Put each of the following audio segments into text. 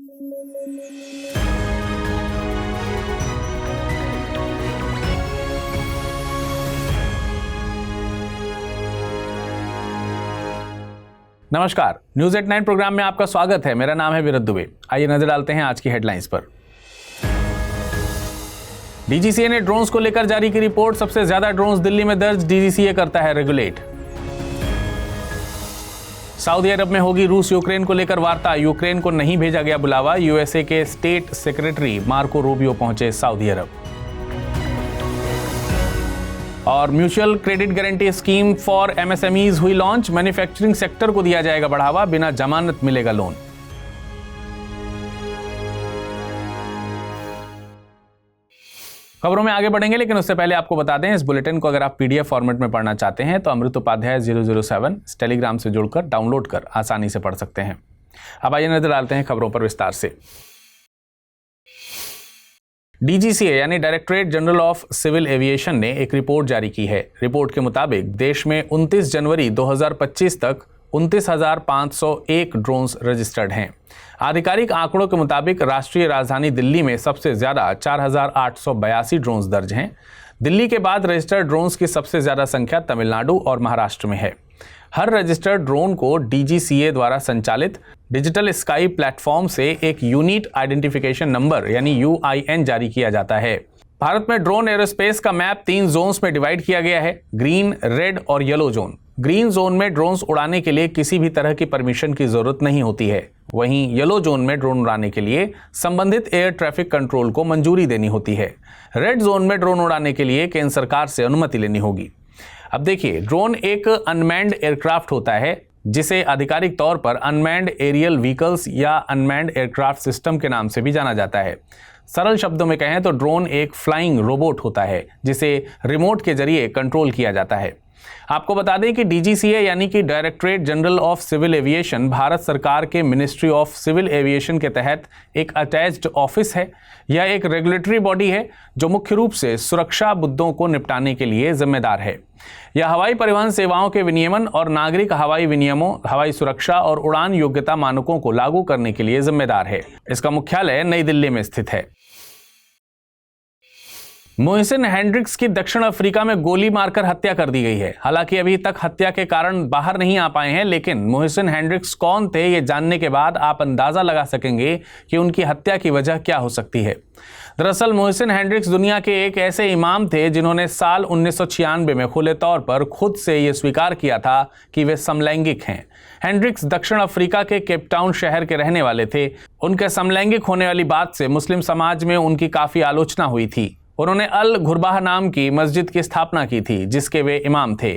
नमस्कार, news at 9 programme में आपका स्वागत है। मेरा नाम है विरत दुबे। आइए नजर डालते हैं आज की हेडलाइंस पर। डीजीसीए ने ड्रोन्स को लेकर जारी की रिपोर्ट। सबसे ज्यादा ड्रोन्स दिल्ली में दर्ज, डीजीसीए करता है रेगुलेट। सऊदी अरब में होगी रूस यूक्रेन को लेकर वार्ता। यूक्रेन को नहीं भेजा गया बुलावा। यूएसए के स्टेट सेक्रेटरी मार्को रूबियो पहुंचे सऊदी अरब। और mutual credit guarantee scheme for MSMEs हुई लॉन्च। मैन्युफैक्चरिंग सेक्टर को दिया जाएगा बढ़ावा, बिना जमानत मिलेगा लोन। खबरों में आगे बढ़ेंगे, लेकिन उससे पहले आपको बता दें, इस बुलेटिन को अगर आप पीडीएफ फॉर्मेट में पढ़ना चाहते हैं तो अमृत उपाध्याय 007 टेलीग्राम से जुड़कर डाउनलोड कर आसानी से पढ़ सकते हैं। अब आइए नजर डालते हैं खबरों पर विस्तार से। डीजीसीए यानी directorate general of civil aviation ने एक रिपोर्ट जारी की है। रिपोर्ट के मुताबिक देश में 29 जनवरी 2025 तक 29,501 ड्रोन्स रजिस्टर्ड हैं। आधिकारिक आंकड़ों के मुताबिक राष्ट्रीय राजधानी दिल्ली में सबसे ज्यादा 4,882 ड्रोन्स दर्ज हैं। दिल्ली के बाद रजिस्टर्ड ड्रोन्स की सबसे ज्यादा संख्या तमिलनाडु और महाराष्ट्र में है। हर रजिस्टर्ड ड्रोन को डीजीसीए द्वारा संचालित डिजिटल स्काई प्लेटफॉर्म से एक यूनिक आइडेंटिफिकेशन नंबर यानी यूआईएन जारी किया जाता है। भारत में ड्रोन एरोस्पेस का मैप 3 जोन्स में डिवाइड किया गया है, ग्रीन, रेड और येलो जोन। ग्रीन जोन में ड्रोन्स उड़ाने के लिए किसी भी तरह की परमिशन की जरूरत नहीं होती है। वहीं येलो जोन में ड्रोन उड़ाने के लिए संबंधित एयर ट्रैफिक कंट्रोल को मंजूरी देनी होती है। रेड जोन में ड्रोन उड़ाने के लिए केंद्र सरकार से अनुमति लेनी होगी। अब देखिए, ड्रोन एक अनमैन्ड एयरक्राफ्ट होता है जिसे आधिकारिक तौर पर अनमैन्ड एरियल व्हीकल्स या अनमैन्ड एयरक्राफ्ट सिस्टम के नाम से भी जाना जाता है। सरल शब्दों में कहें तो ड्रोन एक फ्लाइंग रोबोट होता है जिसे रिमोट के जरिए कंट्रोल किया जाता है। आपको बता दें कि डीजीसीए यानी कि directorate general of civil aviation Bharat सरकार के मिनिस्ट्री ऑफ सिविल एविएशन के तहत एक अटैच्ड ऑफिस है। यह एक रेगुलेटरी बॉडी है जो मुख्य रूप से सुरक्षा मुद्दों को निपटाने के लिए जिम्मेदार है। यह हवाई परिवहन सेवाओं के विनियमन और नागरिक हवाई विनियमों, हवाई सुरक्षा और उड़ान योग्यता मानकों को लागू करने के लिए जिम्मेदार है। इसका मुख्यालय नई दिल्ली में स्थित है। मोहसिन हेंड्रिक्स की दक्षिण अफ्रीका में गोली मारकर हत्या कर दी गई है। हालांकि अभी तक हत्या के कारण बाहर नहीं आ पाए हैं, लेकिन मोहसिन हेंड्रिक्स कौन थे ये जानने के बाद आप अंदाजा लगा सकेंगे कि उनकी हत्या की वजह क्या हो सकती है। दरअसल मोहसिन हेंड्रिक्स दुनिया के एक ऐसे इमाम थे जिन्होंने साल 1996 में खुले तौर पर खुद से ये स्वीकार किया था कि वे समलैंगिक हैं। हेंड्रिक्स दक्षिण अफ्रीका के केपटाउन शहर के रहने वाले थे। उनके समलैंगिक होने वाली बात से मुस्लिम समाज में उनकी काफी आलोचना हुई थी। उन्होंने अल घुरबाह नाम की मस्जिद की स्थापना की थी जिसके वे इमाम थे।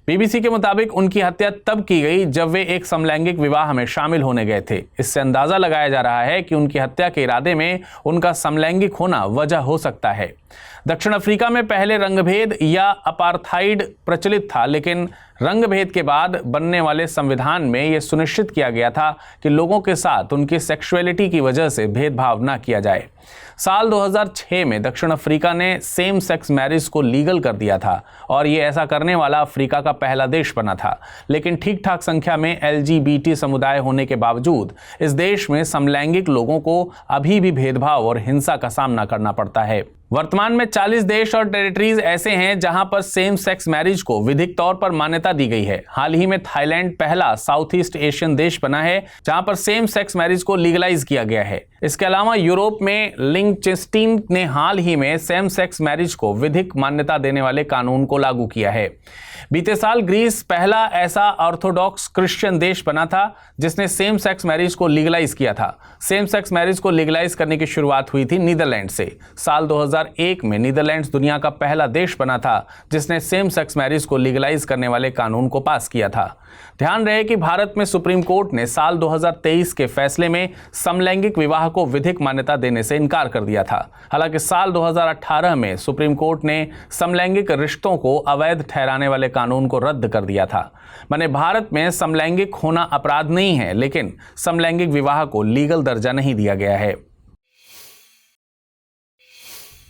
बीबीसी के मुताबिक उनकी हत्या तब की गई जब वे एक समलैंगिक विवाह में शामिल होने गए थे। इससे अंदाजा लगाया जा रहा है कि उनकी हत्या के इरादे में उनका समलैंगिक होना वजह हो सकता है। दक्षिण अफ्रीका में पहले रंगभेद या अपार्थाइड प्रचलित था, लेकिन रंगभेद के बाद बनने वाले संविधान में यह सुनिश्चित किया गया था कि लोगों के साथ उनकी सेक्सुअलिटी की वजह से भेदभाव न किया जाए। साल 2006 में दक्षिण अफ्रीका ने सेम सेक्स मैरिज को लीगल कर दिया था और ये ऐसा करने वाला अफ्रीका का पहला देश बना था। लेकिन ठीक ठाक संख्या में एलजीबीटी समुदाय होने के बावजूद इस देश में समलैंगिक लोगों को अभी भी भेदभाव और हिंसा का सामना करना पड़ता है। वर्तमान में 40 देश और टेरिटरीज ऐसे हैं जहां पर सेम सेक्स मैरिज को विधिक तौर पर मान्यता दी गई है। हाल ही में थाईलैंड पहला साउथ ईस्ट एशियन देश बना है जहां पर सेम सेक्स मैरिज को लीगलाइज किया गया है। इसके अलावा यूरोप में लिंचटेनस्टीन ने हाल ही में सेम सेक्स मैरिज को विधिक मान्यता देने वाले कानून को लागू किया है। बीते साल ग्रीस पहला ऐसा ऑर्थोडॉक्स क्रिश्चियन देश बना था जिसने सेम सेक्स मैरिज को लीगलाइज किया था। सेम सेक्स मैरिज को लीगलाइज करने की शुरुआत हुई थी नीदरलैंड से। साल 2001 में नीदरलैंड्स दुनिया का पहला देश बना था जिसने सेम सेक्स मैरिज को लीगलाइज करने वाले कानून को पास किया था। ध्यान रहे कि भारत में सुप्रीम कोर्ट ने साल 2023 के फैसले में समलैंगिक विवाह को विधिक मान्यता देने से इनकार कर दिया था। हालांकि साल 2018 में सुप्रीम कोर्ट ने समलैंगिक रिश्तों को अवैध ठहराने वाले कानून को रद्द कर दिया था। माने भारत में समलैंगिक होना अपराध नहीं है, लेकिन समलैंगिक विवाह को लीगल दर्जा नहीं दिया गया है।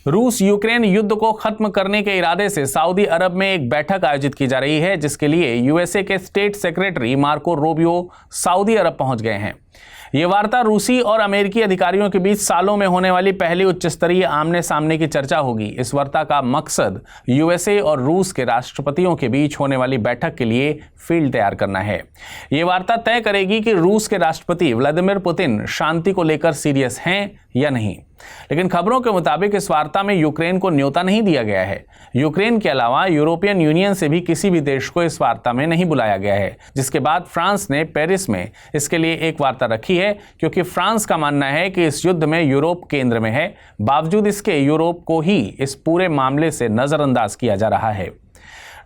रूस यूक्रेन युद्ध को खत्म करने के इरादे से सऊदी अरब में एक बैठक आयोजित की जा रही है, जिसके लिए यूएसए के स्टेट सेक्रेटरी मार्को रूबियो सऊदी अरब पहुंच गए हैं। ये वार्ता रूसी और अमेरिकी अधिकारियों के बीच सालों में होने वाली पहली उच्च स्तरीय आमने सामने की चर्चा होगी। इस वार्ता का मकसद यूएसए और रूस के राष्ट्रपतियों के बीच होने वाली बैठक के लिए फील्ड तैयार करना है। ये वार्ता तय करेगी कि रूस के राष्ट्रपति व्लादिमीर पुतिन शांति को लेकर सीरियस हैं या नहीं। लेकिन खबरों के मुताबिक इस वार्ता में यूक्रेन को न्योता नहीं दिया गया है। यूक्रेन के अलावा यूरोपियन यूनियन से भी किसी भी देश को इस वार्ता में नहीं बुलाया गया है, जिसके बाद फ्रांस ने पेरिस में इसके लिए एक वार्ता रखी है, क्योंकि फ्रांस का मानना है कि इस युद्ध में यूरोप केंद्र में है। बावजूद इसके यूरोप को ही इस पूरे मामले से नजरअंदाज किया जा रहा है।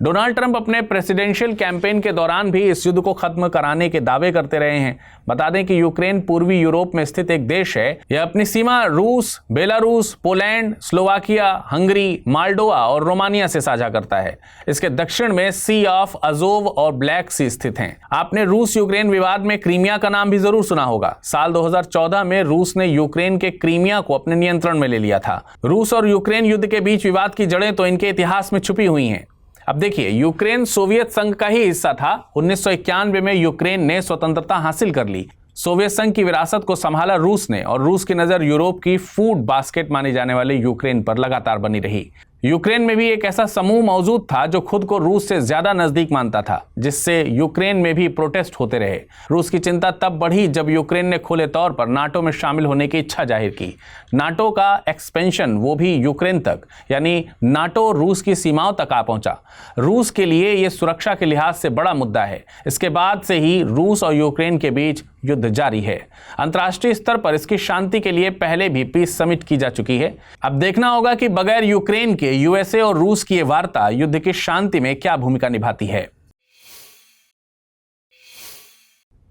डोनाल्ड ट्रंप अपने प्रेसिडेंशियल कैंपेन के दौरान भी इस युद्ध को खत्म कराने के दावे करते रहे हैं। बता दें कि यूक्रेन पूर्वी यूरोप में स्थित एक देश है। यह अपनी सीमा रूस, Belarus, Poland, Slovakia, Hungary, Moldova और रोमानिया से साझा करता है। इसके दक्षिण में सी ऑफ अजोव और ब्लैक सी स्थित हैं। आपने रूस यूक्रेन विवाद में क्रीमिया का नाम भी जरूर सुना होगा। साल 2014 में रूस ने यूक्रेन के क्रीमिया को अपने नियंत्रण में ले लिया था। रूस और यूक्रेन युद्ध के बीच विवाद की जड़ें तो इनके इतिहास में छुपी हुई हैं। अब देखिए, यूक्रेन सोवियत संघ का ही हिस्सा था। 1991 में यूक्रेन ने स्वतंत्रता हासिल कर ली। सोवियत संघ की विरासत को संभाला रूस ने, और रूस की नजर यूरोप की फूड बास्केट माने जाने वाले यूक्रेन पर लगातार बनी रही। यूक्रेन में भी एक ऐसा समूह मौजूद था जो खुद को रूस से ज्यादा नजदीक मानता था, जिससे यूक्रेन में भी प्रोटेस्ट होते रहे। रूस की चिंता तब बढ़ी जब यूक्रेन ने खुले तौर पर नाटो में शामिल होने की इच्छा जाहिर की। नाटो का एक्सपेंशन, वो भी यूक्रेन तक, यानी नाटो रूस की सीमाओं तक आ पहुंचा। रूस के लिए यह सुरक्षा के लिहाज से बड़ा मुद्दा है। इसके बाद से ही रूस और यूक्रेन के बीच युद्ध जारी है। अंतर्राष्ट्रीय स्तर पर इसकी शांति के लिए पहले भी पीस समिट की जा चुकी है। अब देखना होगा कि बगैर यूक्रेन के यूएसए और रूस की ये वार्ता युद्ध की शांति में क्या भूमिका निभाती है।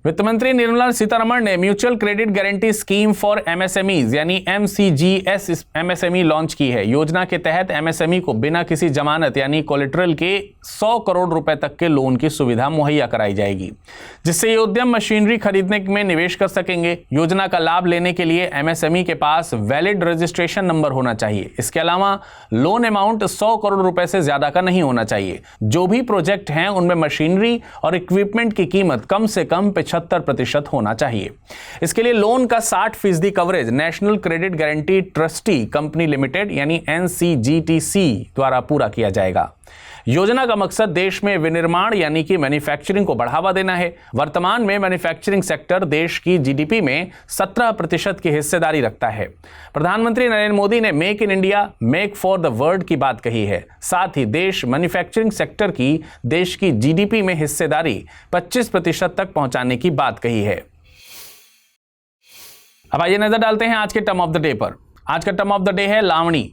वित्त मंत्री निर्मला सीतारमण ने mutual credit guarantee scheme for MSMEs यानी MCGS MSME लॉन्च की है। योजना के तहत एमएसएमई को बिना किसी जमानत यानी कोलेटरल के 100 करोड़ रुपए तक के लोन की सुविधा मुहैया कराई जाएगी, जिससे ये उद्यम मशीनरी खरीदने में निवेश कर सकेंगे। योजना का लाभ लेने के लिए एमएसएमई के पास वैलिड रजिस्ट्रेशन नंबर होना चाहिए। इसके अलावा लोन अमाउंट 100 करोड़ रुपए से ज्यादा का नहीं होना चाहिए। जो भी प्रोजेक्ट हैं उनमें मशीनरी और इक्विपमेंट की कीमत कम से कम 75% होना चाहिए। इसके लिए लोन का 60% coverage national credit guarantee trustee company limited यानी NCGTC द्वारा पूरा किया जाएगा। योजना का मकसद देश में विनिर्माण यानी कि मैन्युफैक्चरिंग को बढ़ावा देना है। वर्तमान में मैन्युफैक्चरिंग सेक्टर देश की जीडीपी में 17% की हिस्सेदारी रखता है। प्रधानमंत्री नरेंद्र मोदी ने make in India, make for the world की बात कही है। साथ ही देश मैन्युफैक्चरिंग सेक्टर की देश की जीडीपी में हिस्सेदारी 25% तक पहुंचाने की बात कही है। अब आइए नजर डालते हैं आज के टर्म ऑफ द डे पर। आज का टर्म ऑफ द डे है लावणी।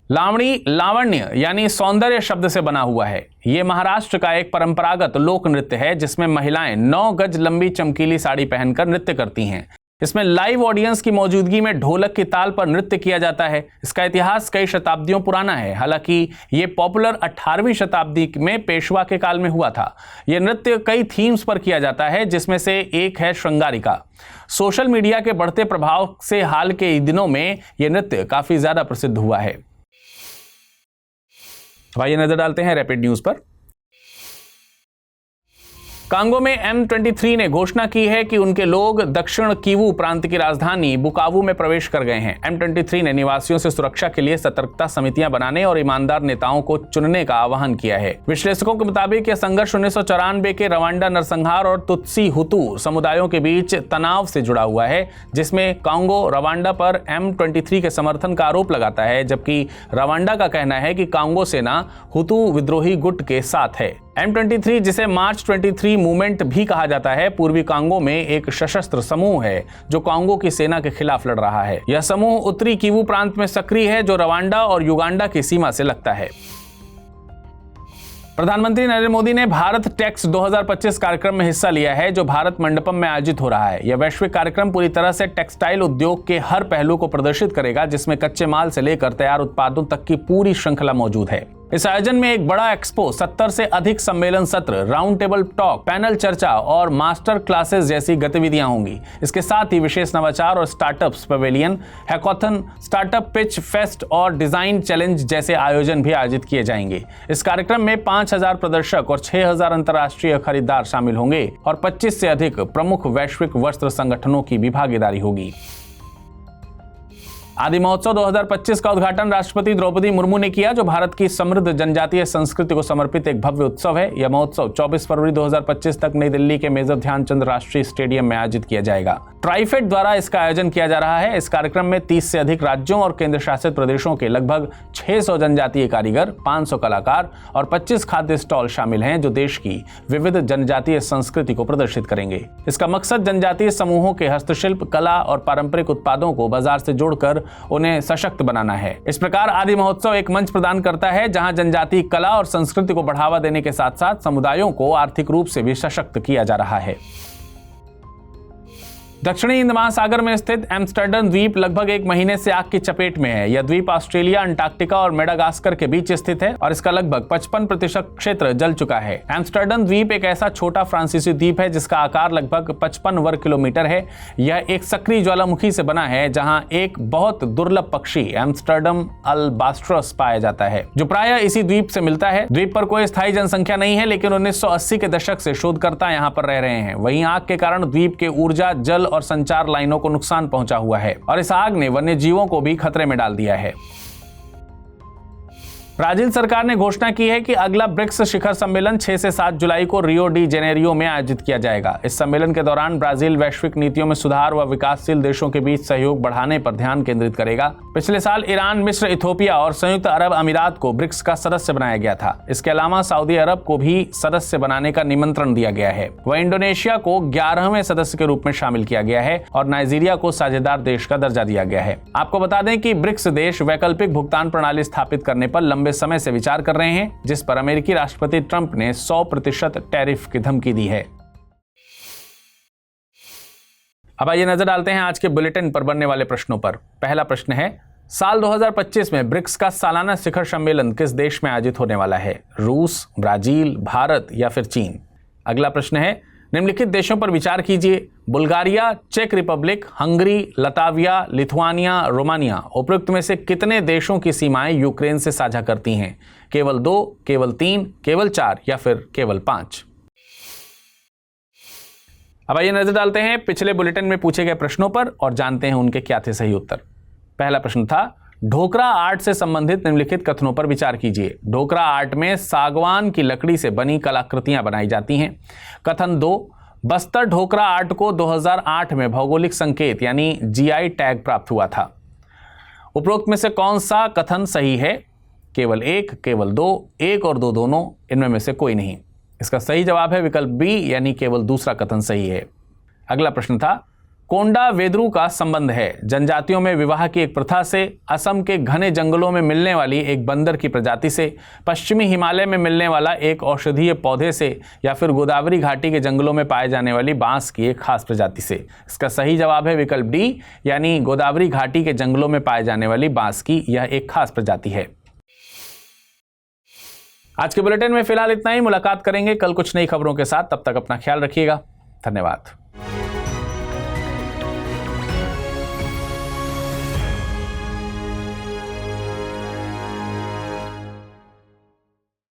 लावणी लावण्य यानी सौंदर्य शब्द से बना हुआ है। यह महाराष्ट्र का एक परंपरागत लोक नृत्य है जिसमें महिलाएं 9 गज लंबी चमकीली साड़ी पहनकर नृत्य करती हैं। इसमें लाइव ऑडियंस की मौजूदगी में ढोलक की ताल पर नृत्य किया जाता है। इसका इतिहास कई शताब्दियों पुराना है। हालांकि ये पॉपुलर 18वीं शताब्दी में पेशवा के काल में हुआ था। यह नृत्य कई थीम्स पर किया जाता है, जिसमें से एक है श्रृंगारिका। सोशल मीडिया के बढ़ते प्रभाव से हाल के दिनों में यह नृत्य काफी ज्यादा प्रसिद्ध हुआ है। आइए नजर डालते हैं रैपिड न्यूज पर। कांगो में M23 ने घोषणा की है कि उनके लोग दक्षिण किवू प्रांत की राजधानी बुकावू में प्रवेश कर गए हैं। M23 ने निवासियों से सुरक्षा के लिए सतर्कता समितियां बनाने और ईमानदार नेताओं को चुनने का आह्वान किया है। विश्लेषकों के मुताबिक यह संघर्ष 1994 के रवांडा नरसंहार और तुत्सी हुतू समुदायों के बीच तनाव से जुड़ा हुआ है, जिसमें कांगो रवांडा पर M23 के समर्थन का आरोप लगाता है, जबकि रवांडा का कहना है कि कांगो सेना हुतू विद्रोही गुट के साथ है। M23 जिसे मार्च 23 मूवमेंट भी कहा जाता है, पूर्वी कांगो में एक सशस्त्र समूह है जो कांगो की सेना के खिलाफ लड़ रहा है। यह समूह उत्तरी किवू प्रांत में सक्रिय है जो रवांडा और युगांडा की सीमा से लगता है। प्रधानमंत्री नरेंद्र मोदी ने भारत टेक्स 2025 कार्यक्रम में हिस्सा लिया है जो भारत मंडपम में आयोजित हो रहा है। यह वैश्विक कार्यक्रम पूरी तरह से टेक्सटाइल उद्योग के हर पहलू को प्रदर्शित करेगा, जिसमें कच्चे माल से लेकर तैयार उत्पादों तक की पूरी श्रृंखला मौजूद है। इस आयोजन में एक बड़ा एक्सपो, 70 से अधिक सम्मेलन सत्र, राउंड टेबल टॉक, पैनल चर्चा और मास्टर क्लासेस जैसी गतिविधियां होंगी। इसके साथ ही विशेष नवाचार और startups pavilion, hackathon, startup pitch fest और डिजाइन चैलेंज जैसे आयोजन भी आयोजित किए जाएंगे। इस कार्यक्रम में 5000 प्रदर्शक और 6000 अंतर्राष्ट्रीय खरीदार शामिल होंगे और 25 से अधिक प्रमुख वैश्विक वस्त्र संगठनों की भी भागीदारी होगी। आदि महोत्सव 2025 का उद्घाटन राष्ट्रपति द्रौपदी मुर्मू ने किया, जो भारत की समृद्ध जनजातीय संस्कृति को समर्पित एक भव्य उत्सव है। यह महोत्सव 24 फरवरी 2025 तक नई दिल्ली के मेजर ध्यानचंद राष्ट्रीय स्टेडियम में आयोजित किया जाएगा। ट्राइफेड द्वारा इसका आयोजन किया जा रहा है। इस कार्यक्रम में 30 से अधिक राज्यों और केंद्र शासित प्रदेशों के लगभग 600 जनजातीय कारीगर, 500 कलाकार और 25 खाद्य स्टॉल शामिल हैं, जो देश की विविध जनजातीय संस्कृति को प्रदर्शित करेंगे। इसका मकसद जनजातीय समूहों के हस्तशिल्प, कला और पारंपरिक उत्पादों को बाजार से जोड़कर उन्हें सशक्त बनाना है। इस प्रकार आदि महोत्सव एक मंच प्रदान करता है जहां जनजातीय कला और संस्कृति को बढ़ावा देने के साथ साथ समुदायों को आर्थिक रूप से भी सशक्त किया जा रहा है। दक्षिणी हिंद महासागर में स्थित एम्स्टर्डम द्वीप लगभग 1 महीने से आग की चपेट में है। यह द्वीप ऑस्ट्रेलिया, अंटार्कटिका और मेडागास्कर के बीच स्थित है और इसका लगभग 55% क्षेत्र जल चुका है। एम्स्टर्डम द्वीप एक ऐसा छोटा फ्रांसीसी द्वीप है जिसका आकार लगभग 55 वर्ग किलोमीटर है। यह एक सक्रिय ज्वालामुखी से बना है जहां एक बहुत दुर्लभ पक्षी एम्स्टर्डम अल्बास्ट्रस पाया जाता है, जो प्रायः इसी द्वीप से मिलता है। द्वीप पर कोई स्थायी जनसंख्या नहीं है, लेकिन 1980 के दशक से शोधकर्ता यहाँ पर रह रहे हैं। वहीं आग के कारण द्वीप के ऊर्जा, जल और संचार लाइनों को नुकसान पहुंचा हुआ है और इस आग ने वन्य जीवों को भी खतरे में डाल दिया है। ब्राजील सरकार ने घोषणा की है कि अगला ब्रिक्स शिखर सम्मेलन 6 से 7 जुलाई को रियो डी जेनेरियो में आयोजित किया जाएगा। इस सम्मेलन के दौरान ब्राजील वैश्विक नीतियों में सुधार व विकासशील देशों के बीच सहयोग बढ़ाने पर ध्यान केंद्रित करेगा। पिछले साल ईरान, मिस्र, इथोपिया और संयुक्त अरब अमीरात को ब्रिक्स का सदस्य बनाया गया था। इसके अलावा सऊदी अरब को भी सदस्य बनाने का निमंत्रण दिया गया है। वह इंडोनेशिया को 11वें सदस्य के रूप में शामिल किया गया है और नाइजीरिया को साझेदार देश का दर्जा दिया गया है। आपको बता दें कि ब्रिक्स देश वैकल्पिक भुगतान प्रणाली स्थापित करने पर लंबे समय से विचार कर रहे हैं, जिस पर अमेरिकी राष्ट्रपति ट्रंप ने 100% टैरिफ की धमकी दी है। अब आइए नजर डालते हैं आज के बुलेटिन पर बनने वाले प्रश्नों पर। पहला प्रश्न है, साल 2025 में ब्रिक्स का सालाना शिखर सम्मेलन किस देश में आयोजित होने वाला है? रूस, ब्राजील, भारत या फिर चीन? अगला प्रश्न है, निम्नलिखित देशों पर विचार कीजिए। बुल्गारिया, चेक Republic, Hungary, Latvia, Lithuania, Romania. उपरोक्त में से कितने देशों की सीमाएं यूक्रेन से साझा करती हैं? केवल 2, केवल 3, केवल 4 या फिर केवल 5? अब आइए नजर डालते हैं पिछले बुलेटिन में पूछे गए प्रश्नों पर और जानते हैं उनके क्या थे सही उत्तर। पहला प्रश्न था, ढोकरा आर्ट से संबंधित निम्नलिखित कथनों पर विचार कीजिए। ढोकरा आर्ट में सागवान की लकड़ी से बनी कलाकृतियां बनाई जाती हैं। कथन 2, बस्तर ढोकरा आर्ट को 2008 में भौगोलिक संकेत यानी जीआई टैग प्राप्त हुआ था। उपरोक्त में से कौन सा कथन सही है? केवल 1, केवल 2, 1 और 2 दोनों, इनमें में से कोई नहीं। इसका सही जवाब है विकल्प बी यानी केवल दूसरा कथन सही है। अगला प्रश्न था, कोंडा वेदरू का संबंध है जनजातियों में विवाह की एक प्रथा से, असम के घने जंगलों में मिलने वाली एक बंदर की प्रजाति से, पश्चिमी हिमालय में मिलने वाला एक औषधीय पौधे से या फिर गोदावरी घाटी के जंगलों में पाए जाने वाली बांस की एक खास प्रजाति से? इसका सही जवाब है विकल्प डी यानी गोदावरी घाटी के जंगलों में पाए जाने वाली बांस की यह एक खास प्रजाति है। आज के बुलेटिन में फिलहाल इतना ही। मुलाकात करेंगे कल कुछ नई खबरों के साथ। तब तक अपना ख्याल रखिएगा। धन्यवाद।